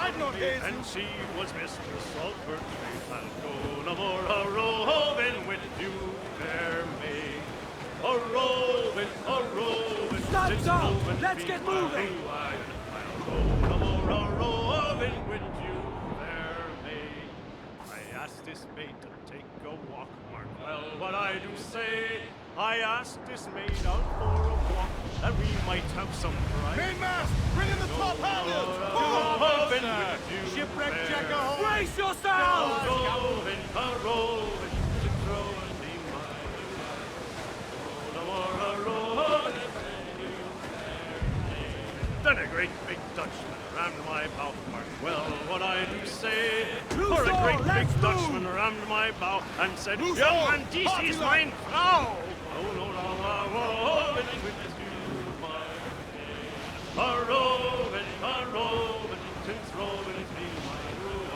I'd not haze and you. she was Mistress of her trade. I'll go no more a-roving with you, fair maid. A-roving, Stand down! Let's be get my moving! lion. I'll go no more a-roving with you, fair maid. I asked this maid to take a walk, mark well what I do say. I asked this maid out for a walk, that we might have some pride. Mainmast! Bring in the top halyards! A-roving with you, Shipwreck fair check ahoy! Brace yourselves! A-roving, a-roving, to throw and be mine. No more a-roving. Then a great big Dutchman rammed my bow, mark well what I do say. For a great big Dutchman rammed my bow and said, Young man, dies is mein Frau. Oh, no, a-roving with you, my a-roving, since roving's been my rule.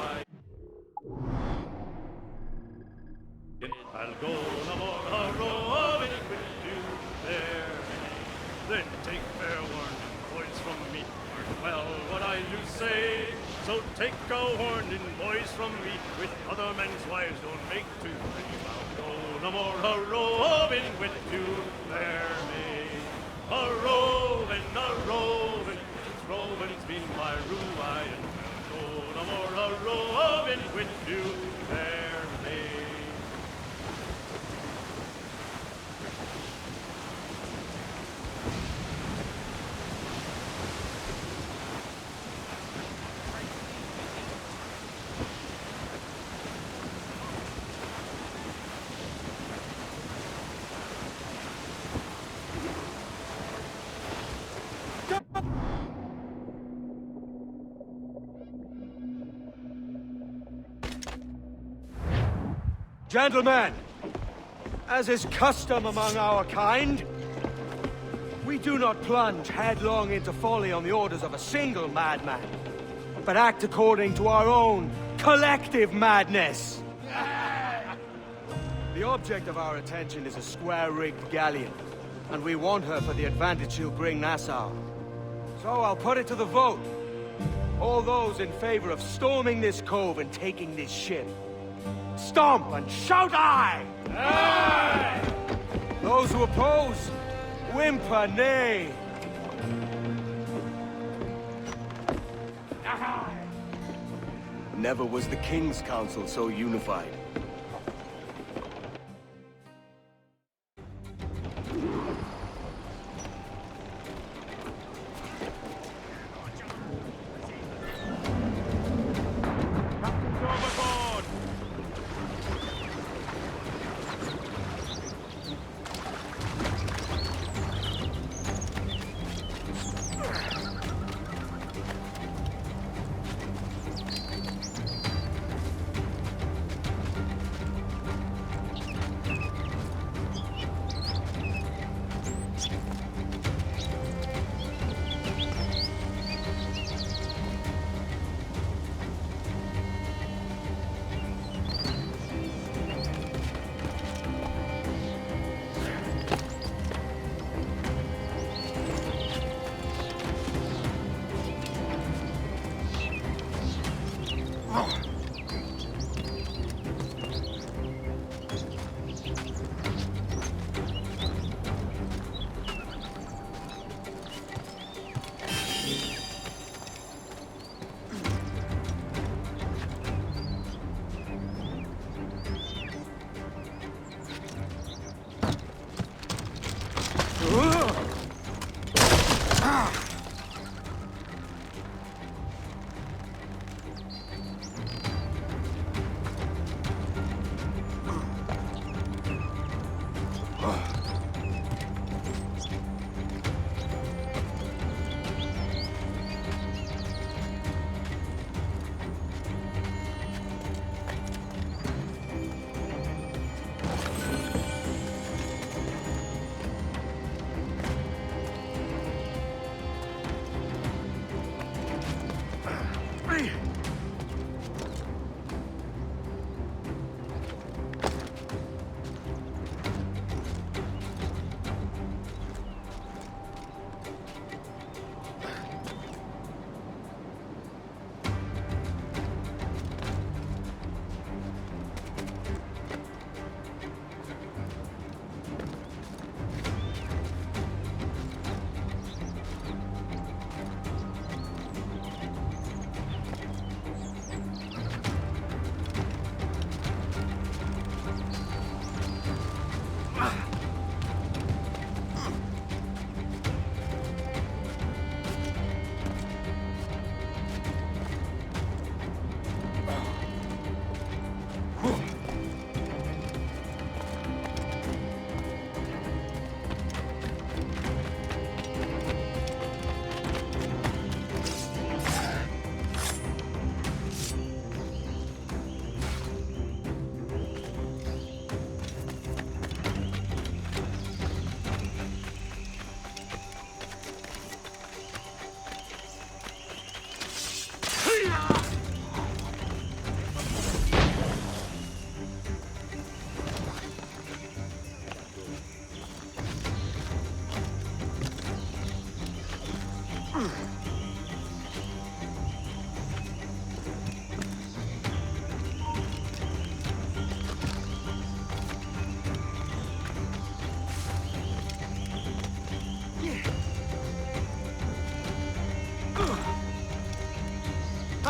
I'll go no more a-roving with you there. Then take fair warning, boys, from me, mark well what I do say. So take a warning, boys, from me, with other men's wives don't make too many. I'll go no more a-roving with you, fair maid. A-roving, since roving's been my ruin. I'll go no more a-roving with you, fair maid. Gentlemen, as is custom among our kind, we do not plunge headlong into folly on the orders of a single madman, but act according to our own collective madness. The object of our attention is a square-rigged galleon, and we want her for the advantage she'll bring Nassau. So I'll put it to the vote. All those in favor of storming this cove and taking this ship, stomp and shout aye! Aye! Those who oppose, whimper nay. Never was the King's Council so unified.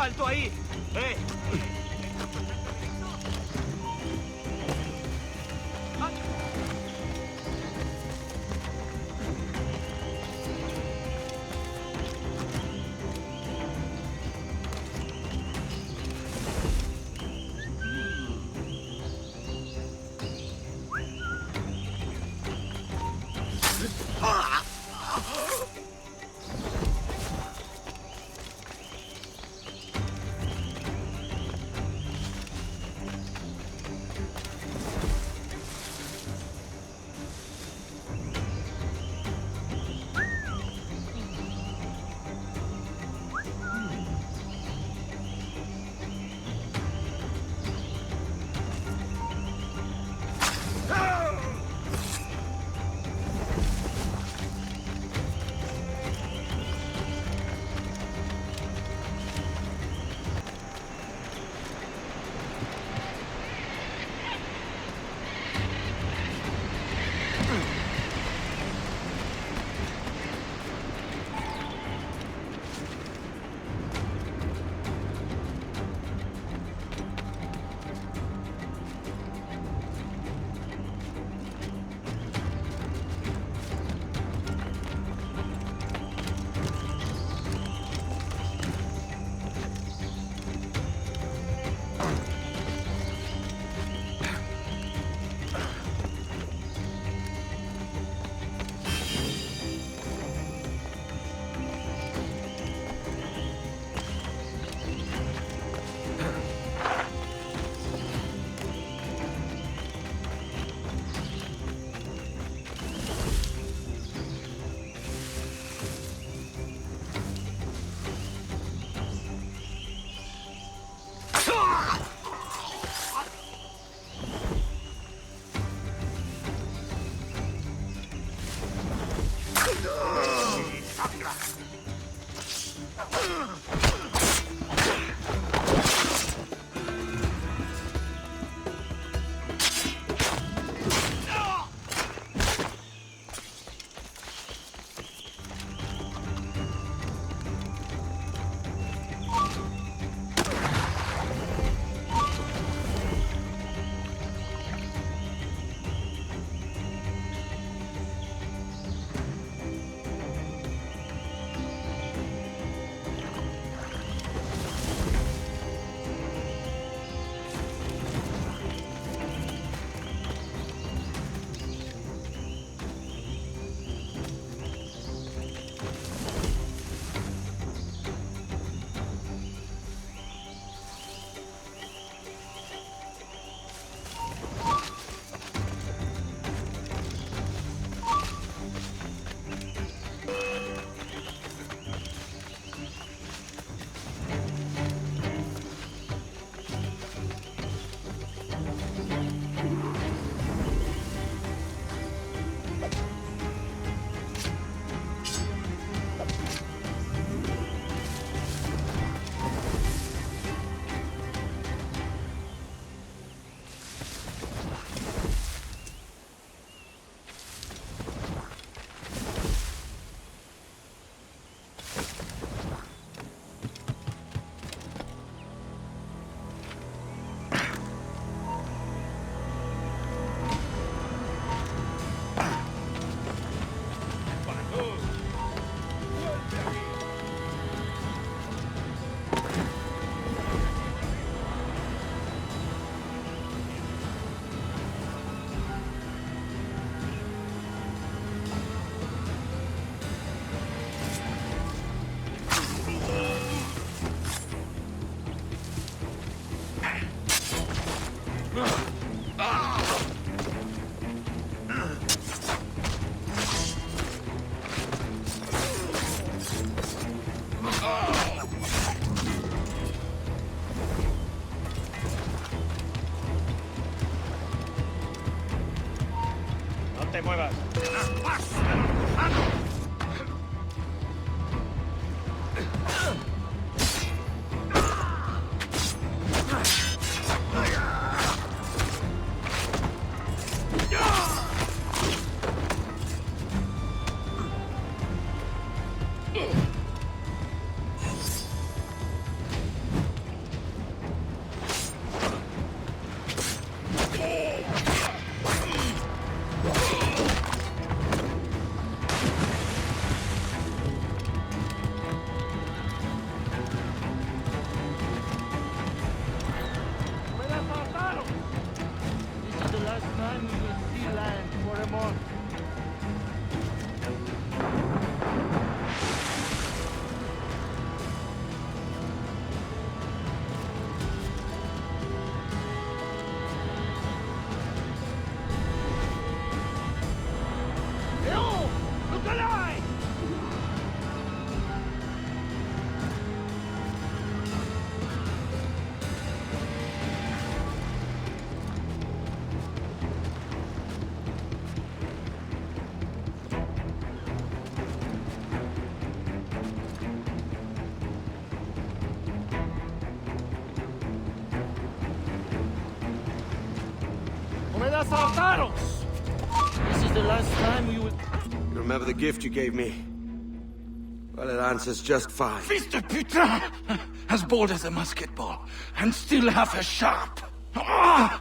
¡Alto ahí! ¡Eh! te muevas. Let us our battles! This is the last time we will... You remember the gift you gave me? Well, it answers just fine. Fils de putain! As bold as a musket ball, and still half as sharp. Ah!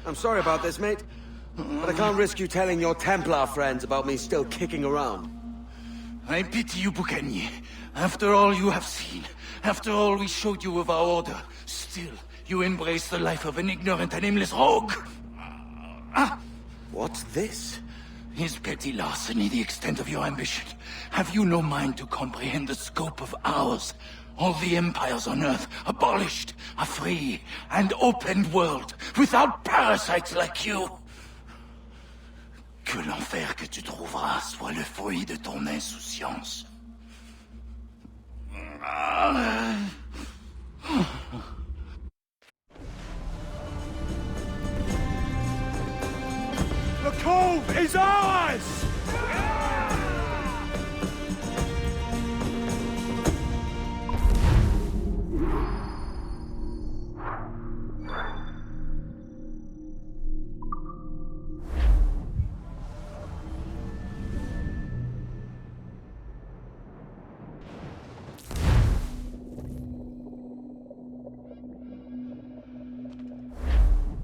I'm sorry about this, mate. But I can't risk you telling your Templar friends about me still kicking around. I pity you, Boucanier. After all you have seen, after all we showed you of our order, still you embrace the life of an ignorant and aimless rogue. What's this? Is petty larceny the extent of your ambition? Have you no mind to comprehend the scope of ours? All the empires on Earth abolished, a free and open world, without parasites like you. Que l'enfer que tu trouveras soit le fruit de ton insouciance. The cove is ours!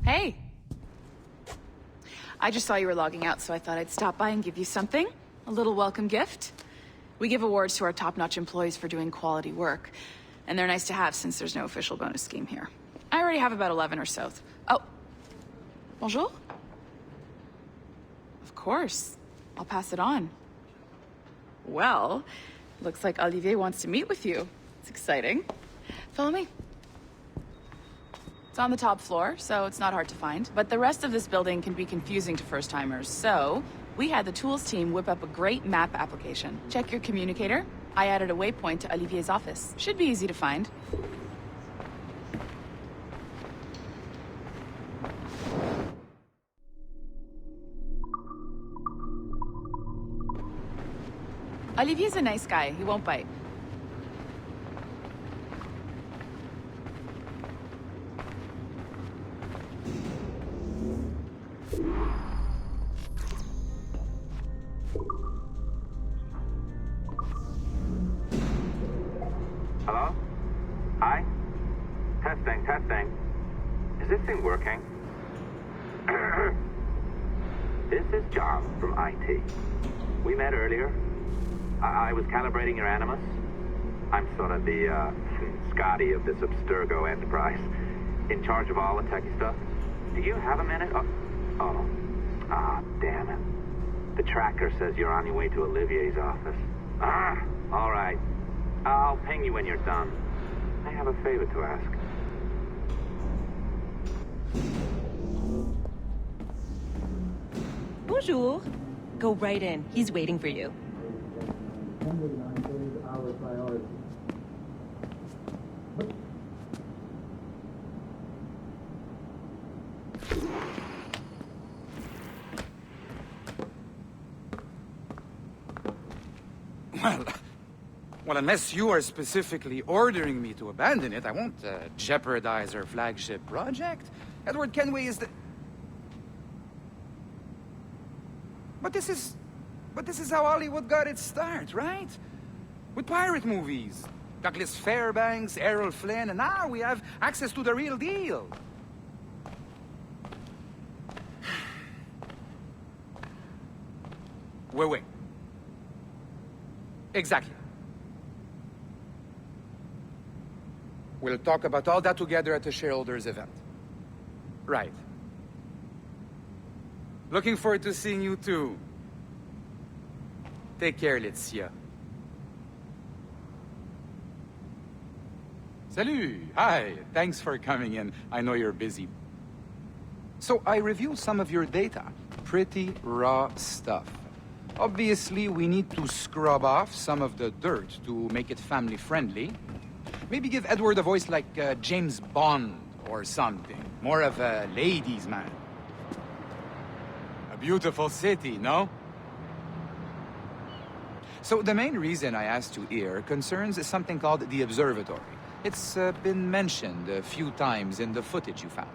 Hey. I just saw you were logging out, so I thought I'd stop by and give you something. A little welcome gift. We give awards to our top-notch employees for doing quality work, and they're nice to have since there's no official bonus scheme here. I already have about 11 or so. Oh. Bonjour? Of course. I'll pass it on. Well, looks like Olivier wants to meet with you. It's exciting. Follow me. It's on the top floor, so it's not hard to find. But the rest of this building can be confusing to first-timers, so we had the tools team whip up a great map application. Check your communicator. I added a waypoint to Olivier's office. Should be easy to find. Olivier's a nice guy. He won't bite. Hello? Hi? Testing. Is this thing working? This is John from IT. We met earlier. I was calibrating your Animus. I'm sort of the, Scotty of this Abstergo Enterprise. In charge of all the techie stuff. Do you have a minute? Oh. Ah, damn it. The tracker says you're on your way to Olivier's office. All right. I'll ping you when you're done. I have a favor to ask. Bonjour. Go right in. He's waiting for you. Well, unless you are specifically ordering me to abandon it, I won't jeopardize our flagship project. Edward Kenway is the... But this is how Hollywood got its start, right? With pirate movies. Douglas Fairbanks, Errol Flynn, and now we have access to the real deal. Wait. Exactly. We'll talk about all that together at the shareholders event. Right. Looking forward to seeing you too. Take care, Laetitia. Salut! Hi! Thanks for coming in. I know you're busy. So I reviewed some of your data. Pretty raw stuff. Obviously, we need to scrub off some of the dirt to make it family-friendly. Maybe give Edward a voice like James Bond or something. More of a ladies' man. A beautiful city, no? So the main reason I asked you here concerns something called the Observatory. It's been mentioned a few times in the footage you found.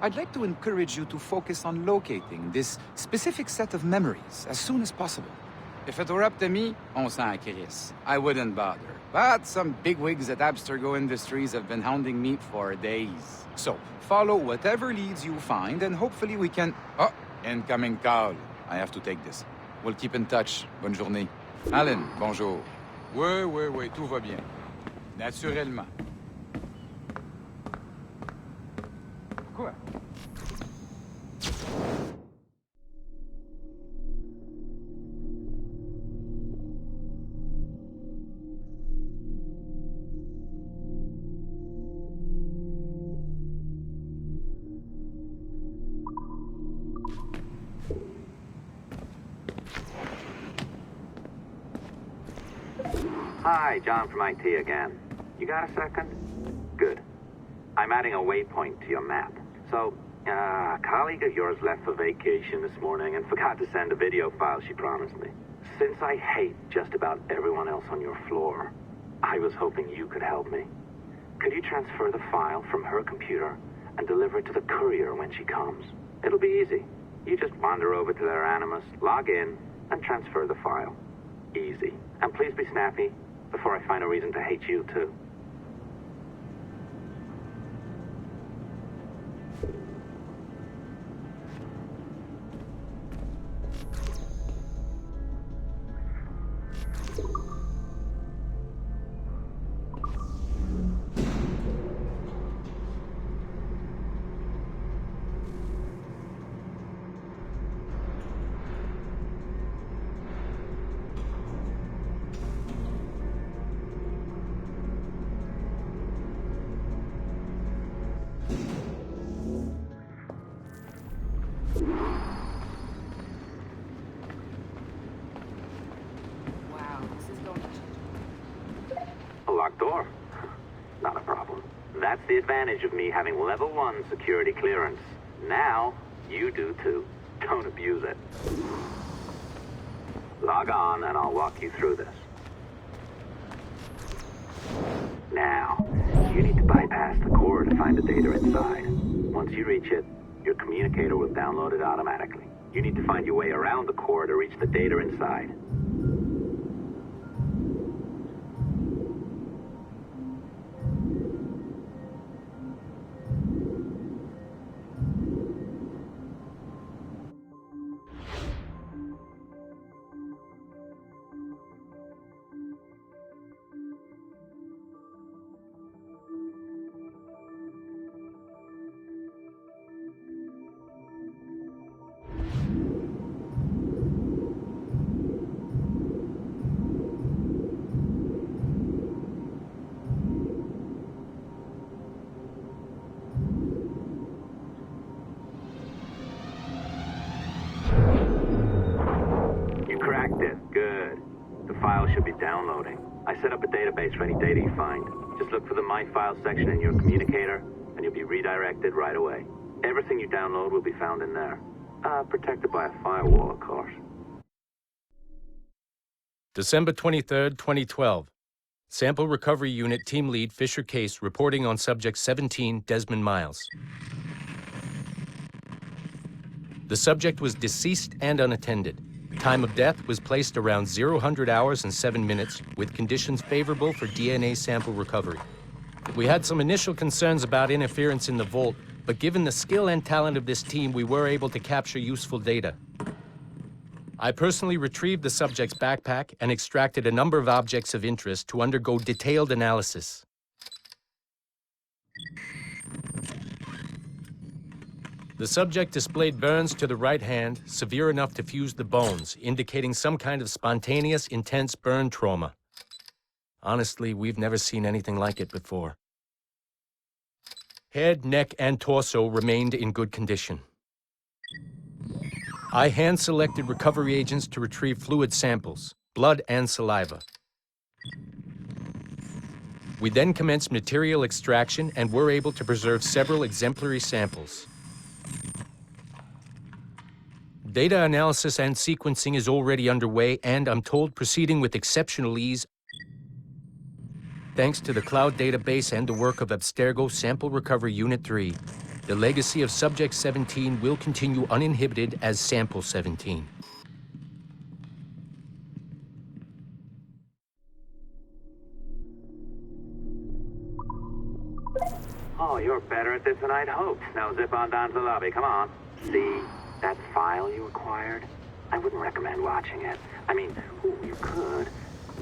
I'd like to encourage you to focus on locating this specific set of memories as soon as possible. If it were up to me, on s'en crisse. I wouldn't bother. But some bigwigs at Abstergo Industries have been hounding me for days. So, follow whatever leads you find, and hopefully we can... Oh, incoming call. I have to take this. We'll keep in touch. Bonne journée. Alan, bonjour. Oui, tout va bien. Naturellement. Quoi? Hi, John from IT again. You got a second? Good. I'm adding a waypoint to your map. So, a colleague of yours left for vacation this morning and forgot to send a video file she promised me. Since I hate just about everyone else on your floor, I was hoping you could help me. Could you transfer the file from her computer and deliver it to the courier when she comes? It'll be easy. You just wander over to their Animus, log in, and transfer the file. Easy. And please be snappy before I find a reason to hate you, too. A locked door? Not a problem. That's the advantage of me having level 1 security clearance. Now, you do too. Don't abuse it. Log on and I'll walk you through this. Now, you need to bypass the core to find the data inside. Once you reach it, your communicator will download it automatically. You need to find your way around the core to reach the data inside. Good. The file should be downloading. I set up a database for any data you find. Just look for the My Files section in your communicator, and you'll be redirected right away. Everything you download will be found in there. Protected by a firewall, of course. December 23rd, 2012. Sample Recovery Unit Team Lead Fisher Case reporting on Subject 17, Desmond Miles. The subject was deceased and unattended. Time of death was placed around 00 hours and 7 minutes, with conditions favorable for DNA sample recovery. We had some initial concerns about interference in the vault, but given the skill and talent of this team, we were able to capture useful data. I personally retrieved the subject's backpack and extracted a number of objects of interest to undergo detailed analysis. The subject displayed burns to the right hand, severe enough to fuse the bones, indicating some kind of spontaneous, intense burn trauma. Honestly, we've never seen anything like it before. Head, neck, and torso remained in good condition. I hand-selected recovery agents to retrieve fluid samples, blood and saliva. We then commenced material extraction and were able to preserve several exemplary samples. Data analysis and sequencing is already underway, and I'm told proceeding with exceptional ease thanks to the cloud database and the work of Abstergo Sample Recovery Unit 3. the legacy of Subject 17 will continue uninhibited as Sample 17. Oh, you're better at this than I'd hoped. Now zip on down to the lobby. Come on. See that file you acquired? I wouldn't recommend watching it. I mean, you could,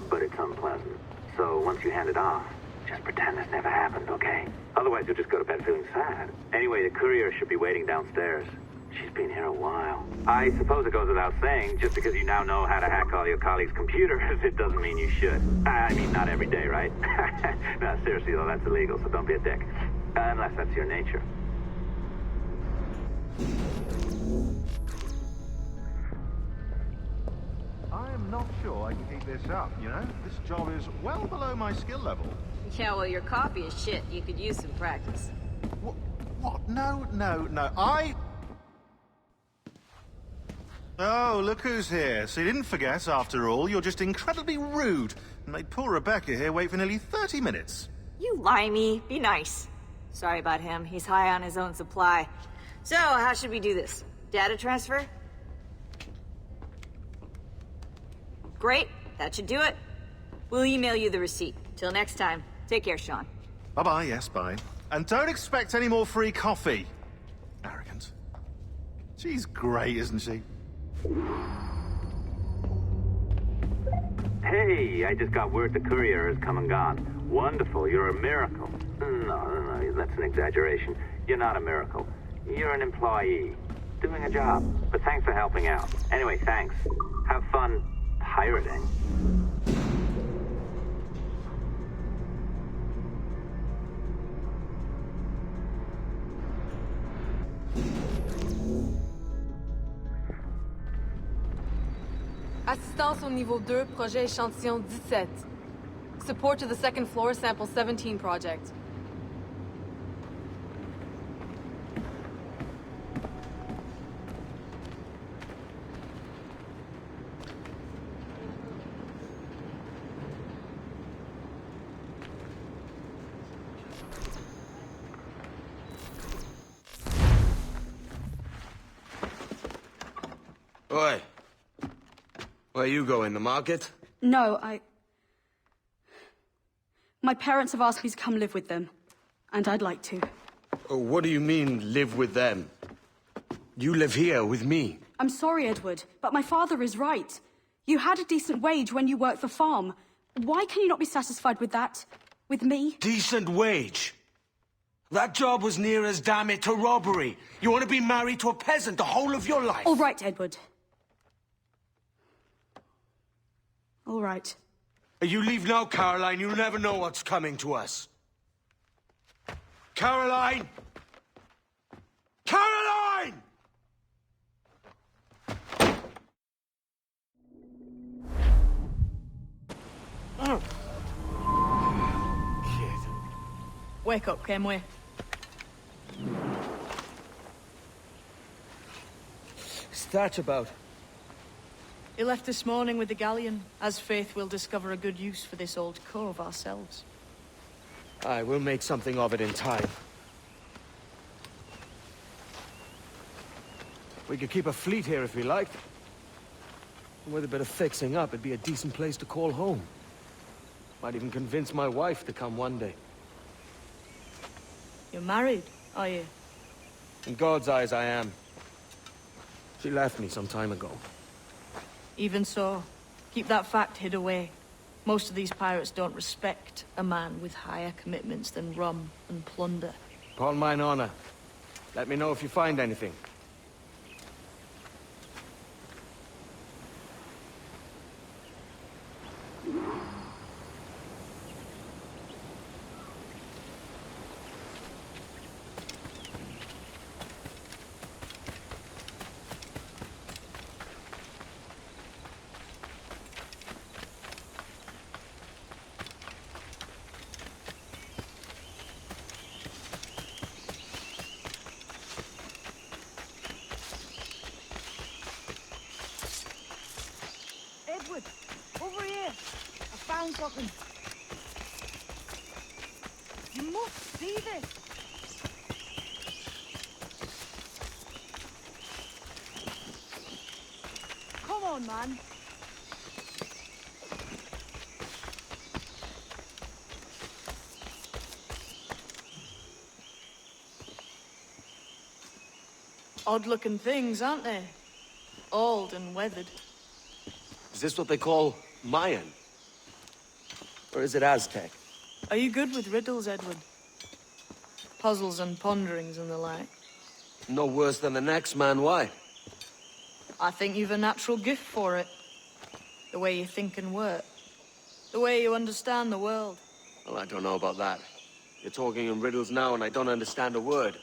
but it's unpleasant. So once you hand it off, just pretend this never happened, okay? Otherwise, you'll just go to bed feeling sad. Anyway, the courier should be waiting downstairs. She's been here a while. I suppose it goes without saying, just because you now know how to hack all your colleagues' computers, it doesn't mean you should. I mean, not every day, right? No, seriously, though, that's illegal, so don't be a dick. Unless that's your nature. I am not sure I can keep this up, you know? This job is well below my skill level. Yeah, well, your copy is shit. You could use some practice. What? No. Oh, look who's here. So you didn't forget, after all. You're just incredibly rude. And made poor Rebecca here wait for nearly 30 minutes. You limey. Be nice. Sorry about him. He's high on his own supply. So, how should we do this? Data transfer? Great. That should do it. We'll email you the receipt. Till next time. Take care, Sean. Bye-bye, yes, bye. And don't expect any more free coffee. Arrogant. She's great, isn't she? Hey, I just got word the courier has come and gone. Wonderful, you're a miracle. No, that's an exaggeration. You're not a miracle. You're an employee. Doing a job. But thanks for helping out. Anyway, thanks. Have fun pirating. Assistance au niveau 2, projet échantillon 17. Support to the second floor, sample 17 project. Oi. Where you going, the market? No, my parents have asked me to come live with them, and I'd like to. Oh, what do you mean, live with them? You live here with me. I'm sorry, Edward, but my father is right. You had a decent wage when you worked the farm. Why can you not be satisfied with that? With me? Decent wage? That job was near as, damn it, to robbery. You want to be married to a peasant the whole of your life? All right, Edward. All right. You leave now, Caroline. You'll never know what's coming to us. Caroline! Caroline! Oh. Kid. Wake up, Kenway. What's that about? He left this morning with the galleon. As faith, we'll discover a good use for this old cove ourselves. Aye, we'll make something of it in time. We could keep a fleet here if we liked. And with a bit of fixing up, it'd be a decent place to call home. Might even convince my wife to come one day. You're married, are you? In God's eyes, I am. She left me some time ago. Even so, keep that fact hid away. Most of these pirates don't respect a man with higher commitments than rum and plunder. Upon mine honor. Let me know if you find anything. Edward, over here. I found something. You must see this. on, man. Odd-looking things, aren't they? Old and weathered. Is this what they call Mayan? Or is it Aztec? Are you good with riddles, Edward? Puzzles and ponderings and the like? No worse than the next man, why? I think you've a natural gift for it. The way you think and work. The way you understand the world. Well, I don't know about that. You're talking in riddles now and I don't understand a word.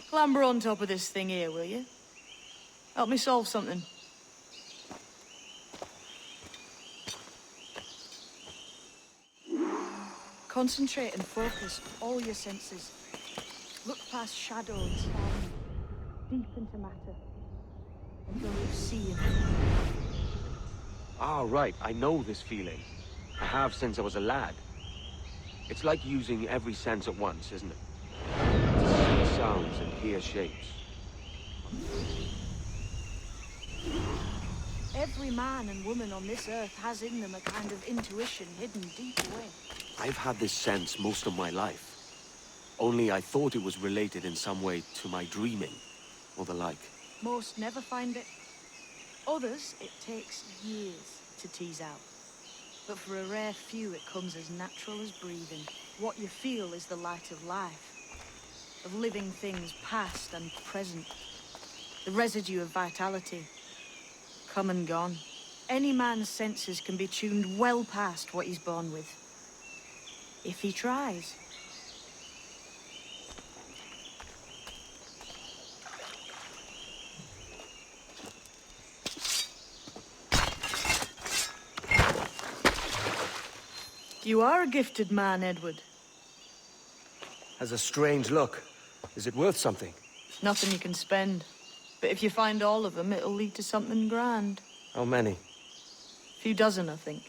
Clamber on top of this thing here, will you? Help me solve something. Concentrate and focus all your senses. Look past shadow and sound, deep into matter, until you see it. Ah, right. I know this feeling. I have since I was a lad. It's like using every sense at once, isn't it? To see sounds and hear shapes. Every man and woman on this earth has in them a kind of intuition hidden deep away. I've had this sense most of my life. Only I thought it was related in some way to my dreaming, or the like. Most never find it. Others, it takes years to tease out. But for a rare few, it comes as natural as breathing. What you feel is the light of life, of living things past and present. The residue of vitality, come and gone. Any man's senses can be tuned well past what he's born with. If he tries. You are a gifted man, Edward. Has a strange look. Is it worth something? Nothing you can spend. But if you find all of them, it'll lead to something grand. How many? A few dozen, I think.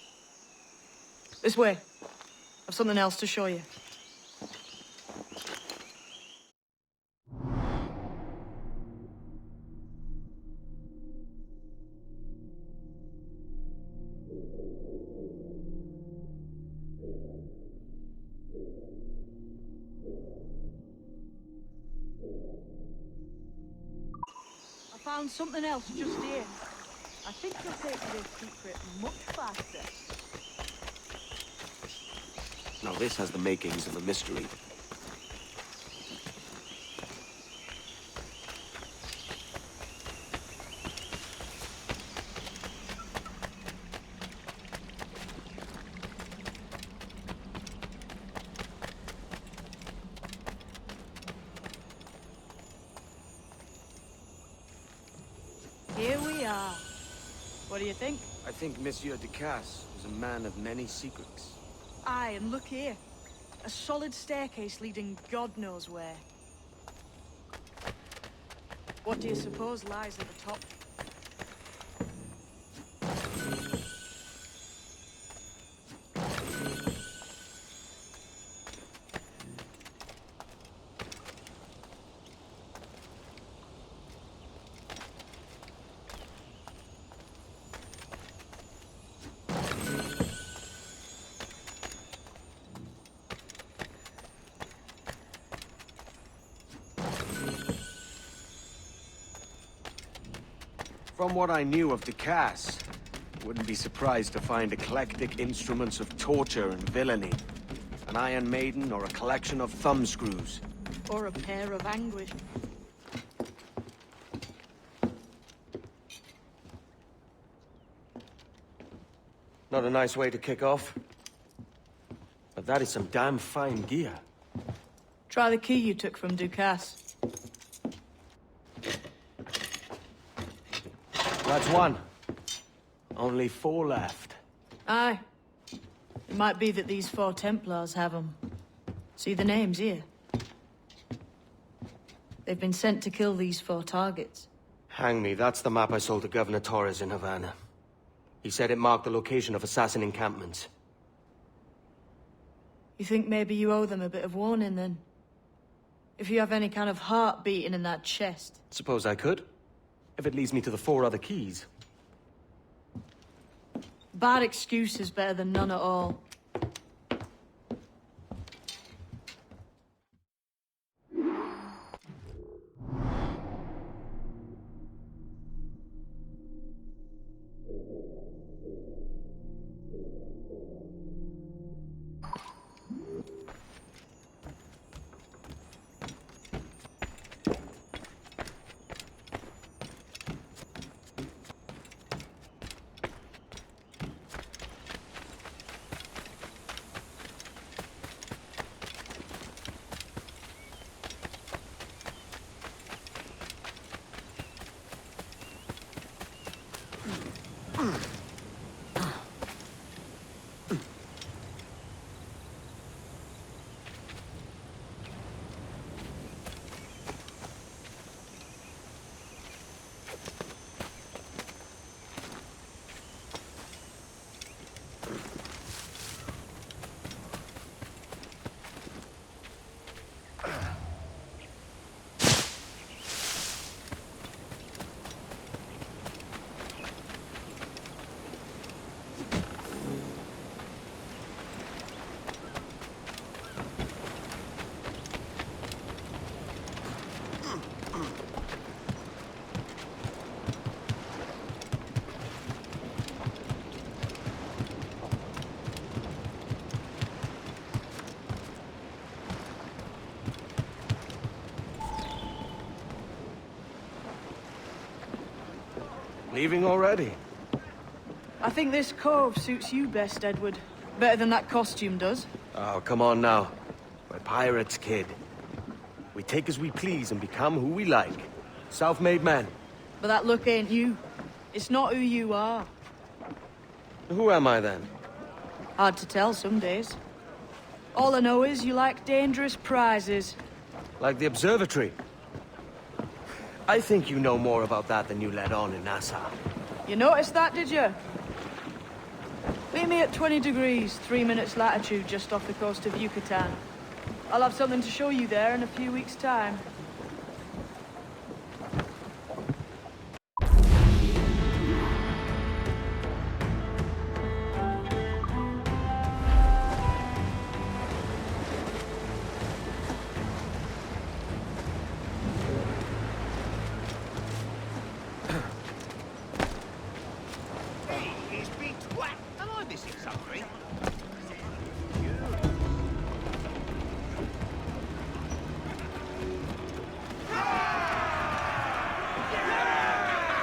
This way. I've something else to show you. I found something else just here. I think you'll take this secret much faster. Now this has the makings of a mystery. Here we are. What do you think? I think Monsieur Ducasse was a man of many secrets. Aye, and look here. A solid staircase leading God knows where. What do you suppose lies at the top? From what I knew of Ducasse, wouldn't be surprised to find eclectic instruments of torture and villainy. An Iron Maiden or a collection of thumbscrews. Or a pair of anguish. Not a nice way to kick off. But that is some damn fine gear. Try the key you took from Ducasse. That's one. Only 4 left. Aye. It might be that these 4 Templars have them. See the names here? They've been sent to kill these 4 targets. Hang me, that's the map I sold to Governor Torres in Havana. He said it marked the location of assassin encampments. You think maybe you owe them a bit of warning, then? If you have any kind of heart beating in that chest. Suppose I could? If it leads me to the 4 other keys. Bad excuse is better than none at all. Leaving already? I think this cove suits you best, Edward. Better than that costume does. Oh, come on now. We're pirates, kid. We take as we please and become who we like. Self-made men. But that look ain't you. It's not who you are. Who am I, then? Hard to tell some days. All I know is you like dangerous prizes. Like the Observatory. I think you know more about that than you let on in Nassau. You noticed that, did you? Meet me at 20 degrees, 3 minutes latitude, just off the coast of Yucatan. I'll have something to show you there in a few weeks' time.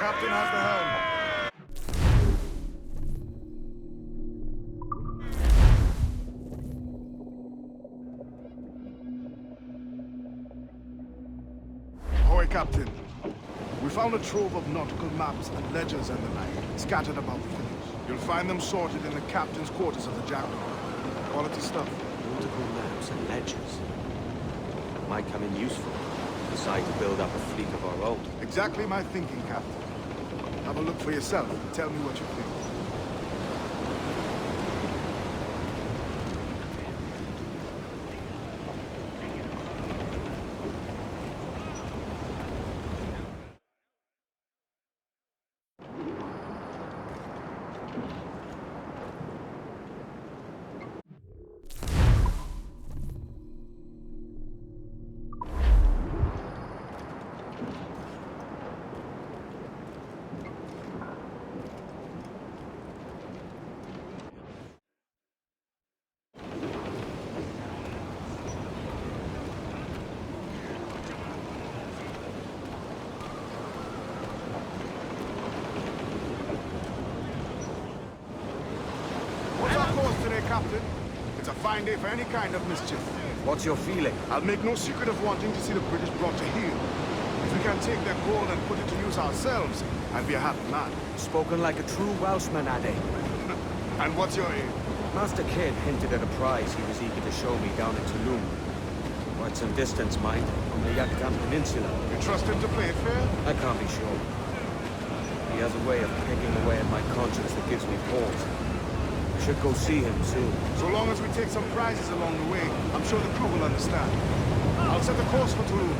Captain has the helm. Ahoy, Captain. We found a trove of nautical maps and ledgers and the like, scattered about the village. You'll find them sorted in the captain's quarters of the Jackal. Quality stuff. Nautical maps and ledgers. Might come in useful. Decide to build up a fleet of our own. Exactly my thinking, Captain. Have a look for yourself and tell me what you think. Captain. It's a fine day for any kind of mischief. What's your feeling? I'll make no secret of wanting to see the British brought to heel. If we can take their gold and put it to use ourselves, I'll be a happy man. Spoken like a true Welshman, Addy. And what's your aim? Master Kidd hinted at a prize he was eager to show me down in Tulum. Quite some distance, mind, on the Yucatan Peninsula. You trust him to play it fair? I can't be sure. He has a way of picking away at my conscience that gives me pause. I should go see him soon. So long as we take some prizes along the way, I'm sure the crew will understand. I'll set the course for Tulum.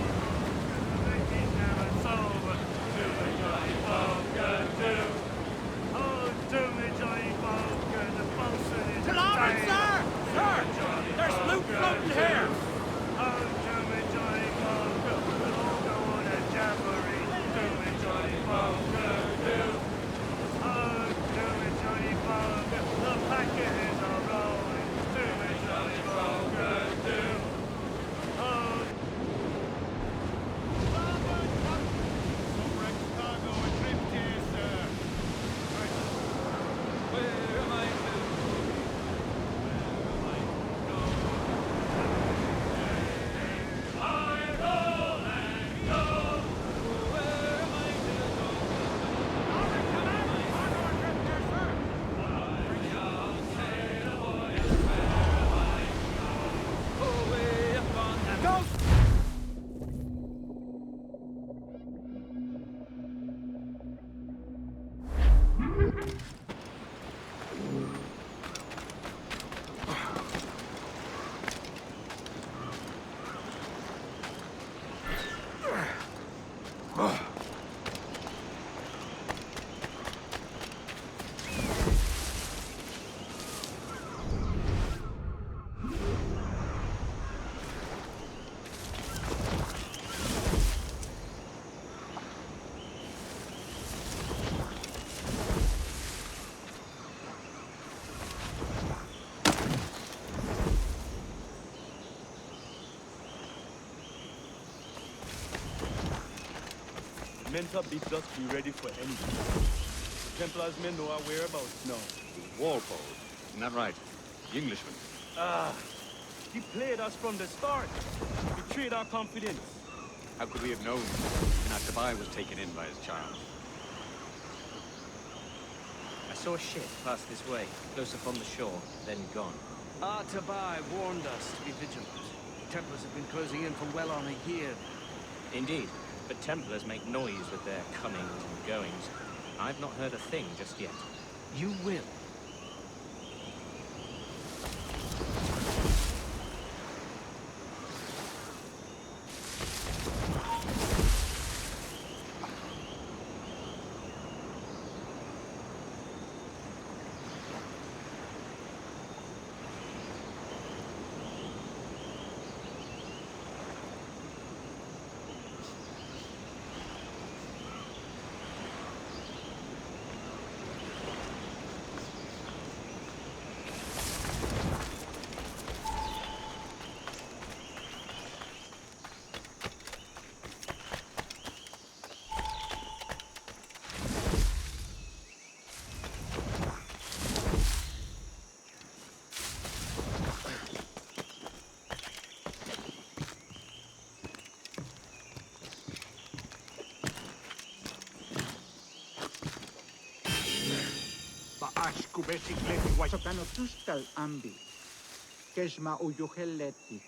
Mentor bids us be ready for anything. The Templars may know our whereabouts now. Walpole, isn't that right? The Englishman. He played us from the start. Betrayed our confidence. How could we have known when our Tobai was taken in by his child? I saw a ship pass this way, close upon the shore, then gone. Artabai warned us to be vigilant. Templars have been closing in for well on a year. Indeed, but Templars make noise with their comings and goings. I've not heard a thing just yet. You will. Kubesikleti Wasakano Tustal Ambi. Kesma Uyoheleti.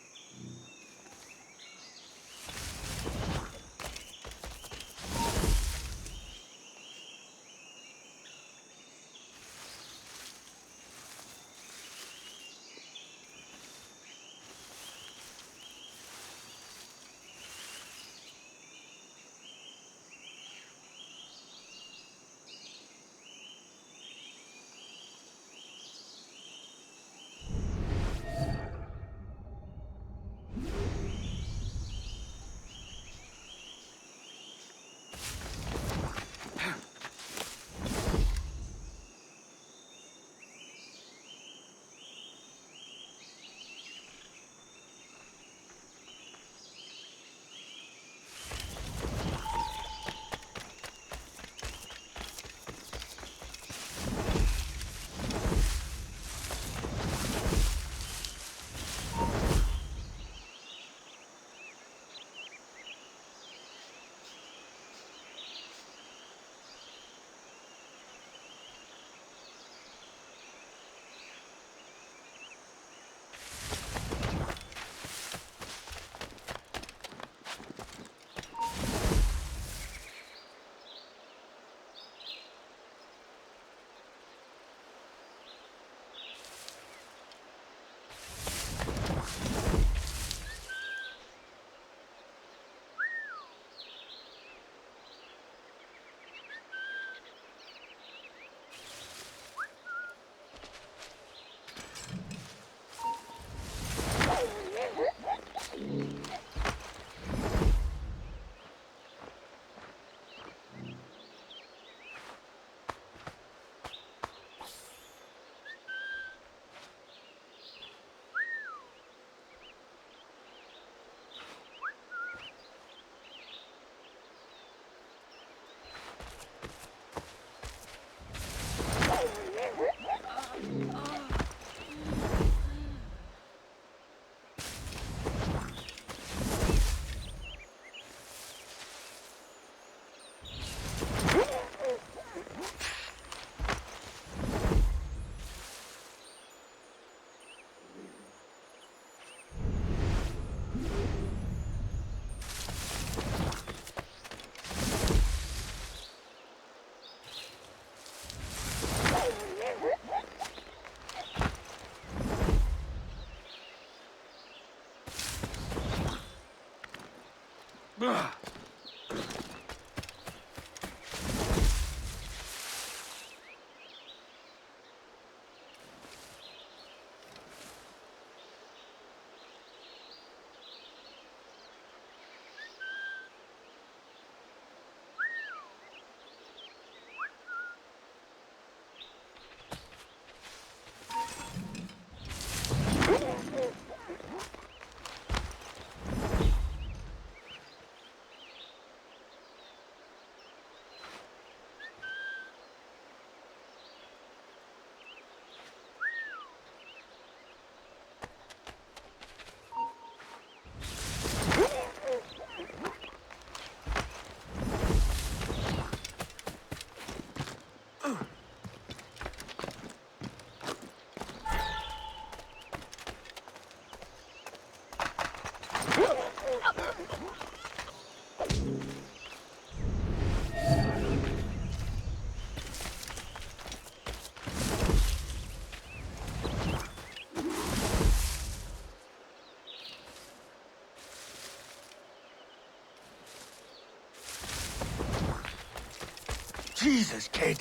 Jesus, kid.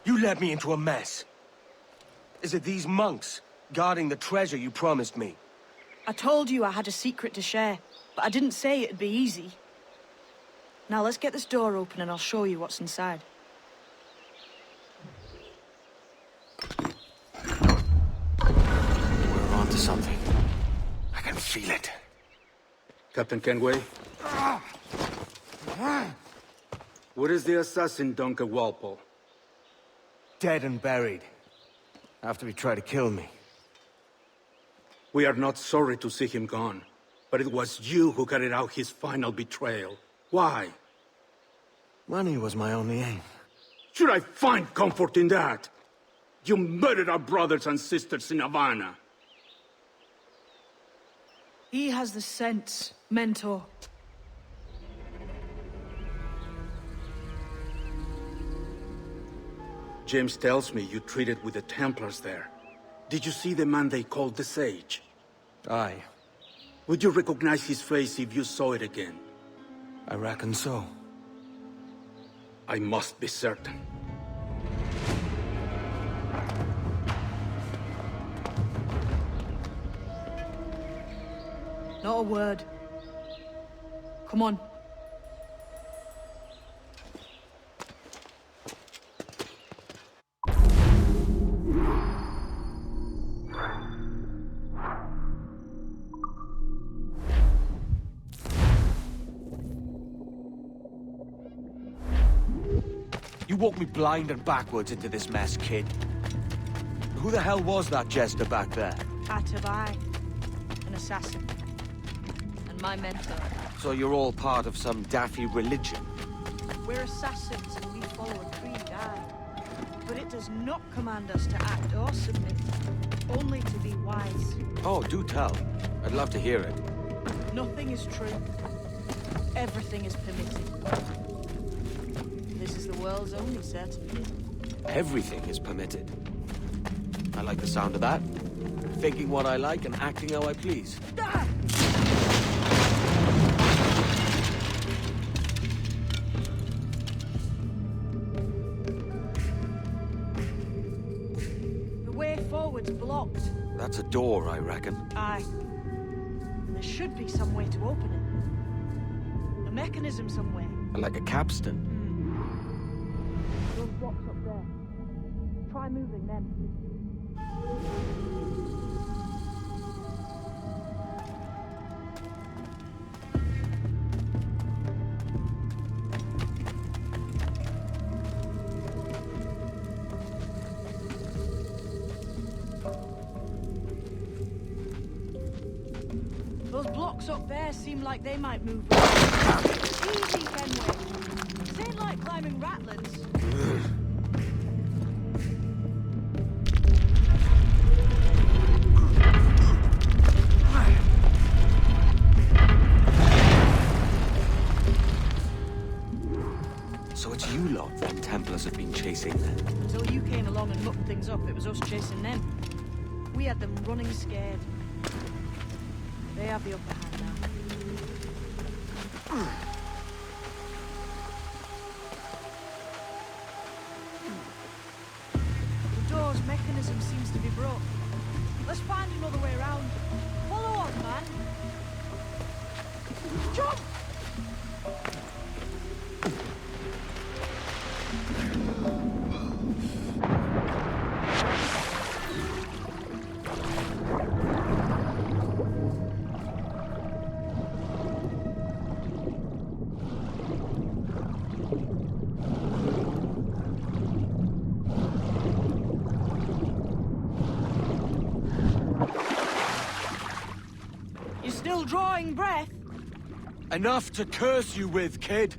You led me into a mess. Is it these monks guarding the treasure you promised me? I told you I had a secret to share, but I didn't say it'd be easy. Now let's get this door open and I'll show you what's inside. We're onto something. I can feel it. Captain Kenway? Where is the assassin, Duncan Walpole? Dead and buried. After he tried to kill me. We are not sorry to see him gone, but it was you who carried out his final betrayal. Why? Money was my only aim. Should I find comfort in that? You murdered our brothers and sisters in Havana. He has the sense, Mentor. James tells me you treated with the Templars there. Did you see the man they called the Sage? Aye. Would you recognize his face if you saw it again? I reckon so. I must be certain. Not a word. Come on. You walked me blind and backwards into this mess, kid. Who the hell was that jester back there? Atabai, an assassin. And my mentor. So you're all part of some daffy religion? We're assassins and we follow a creed, aye. But it does not command us to act or submit, only to be wise. Oh, do tell. I'd love to hear it. Nothing is true. Everything is permitted. This is the world's only certainty. Everything is permitted. I like the sound of that. Thinking what I like and acting how I please. Ah! The way forward's blocked. That's a door, I reckon. Aye. There should be some way to open it. A mechanism somewhere. Like a capstan. Those blocks up there. Try moving them. Those blocks up there seem like they might move. Easy, Kenway. This ain't like climbing ratlins. So it's you lot them Templars have been chasing then? Until you came along and mucked things up, it was us chasing them. We had them running scared. They have the upper hand now. The door's mechanism seems to be broke. Let's find another way around. Follow on, man. Jump! Still drawing breath? Enough to curse you with, kid.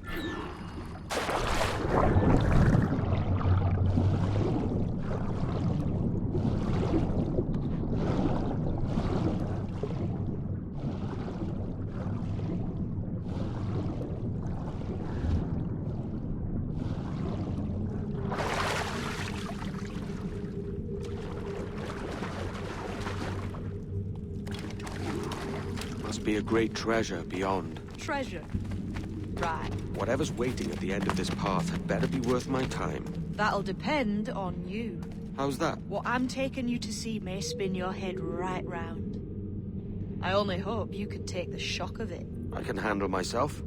Be a great treasure beyond. Treasure? Right. Whatever's waiting at the end of this path had better be worth my time. That'll depend on you. How's that? What I'm taking you to see may spin your head right round. I only hope you can take the shock of it. I can handle myself.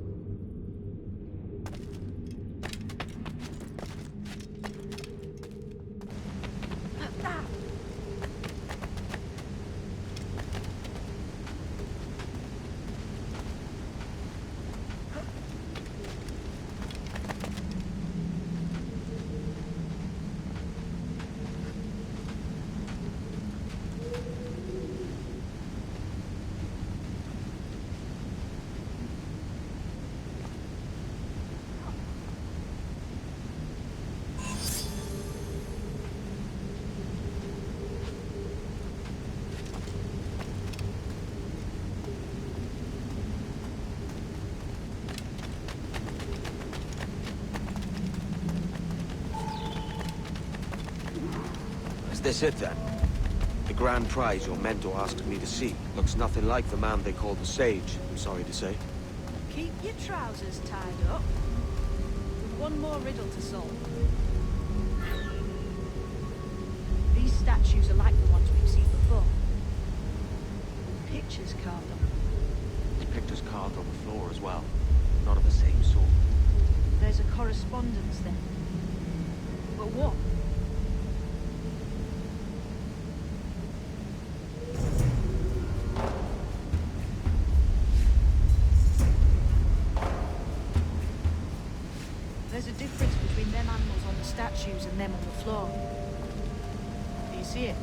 Is this it, then? The grand prize your mentor asked me to see looks nothing like the man they call the Sage, I'm sorry to say. Keep your trousers tied up. With one more riddle to solve. These statues are like the ones we've seen before. Pictures carved on them. Pictures carved on the floor as well. Not of the same sort. There's a correspondence then. But what? There's a difference between them animals on the statues and them on the floor. Do you see it?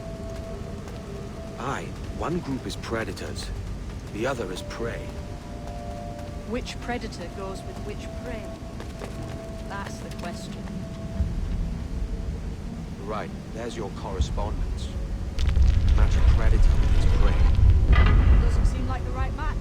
Aye, one group is predators, the other is prey. Which predator goes with which prey? That's the question. Right, there's your correspondence. Match a predator with its prey. Doesn't seem like the right match.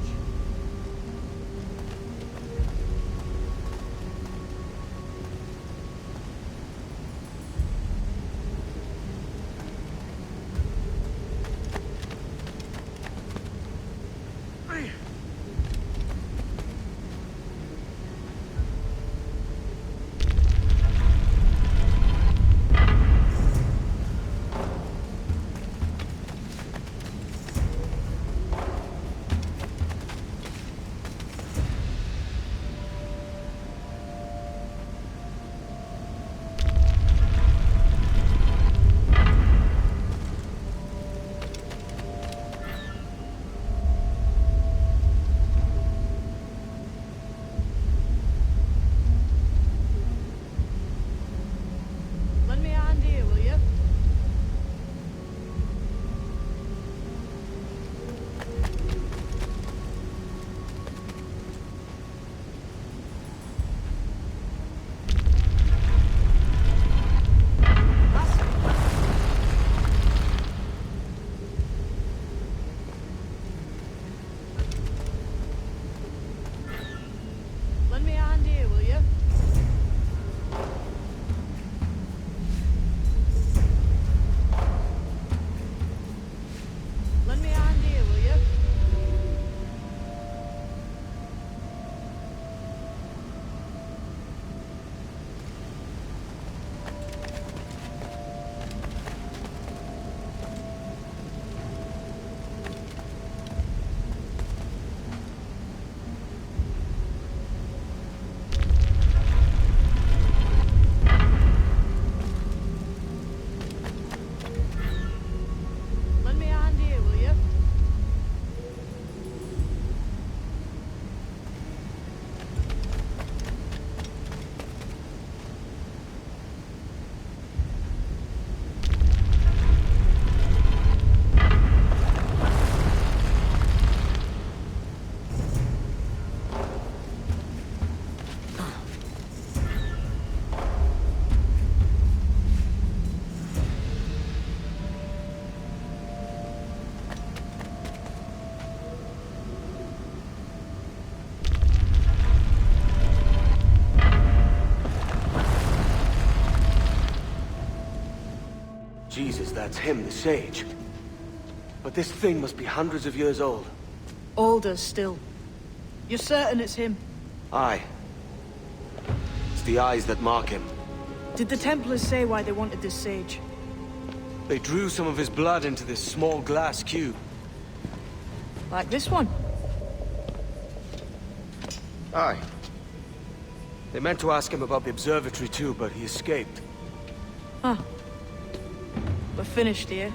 Jesus, that's him, the Sage. But this thing must be hundreds of years old. Older still. You're certain it's him? Aye. the eyes that mark him. Did the Templars say why they wanted this sage? They drew some of his blood into this small glass cube. Like this one? Aye. They meant to ask him about the Observatory too, but he escaped. Huh. We're finished here.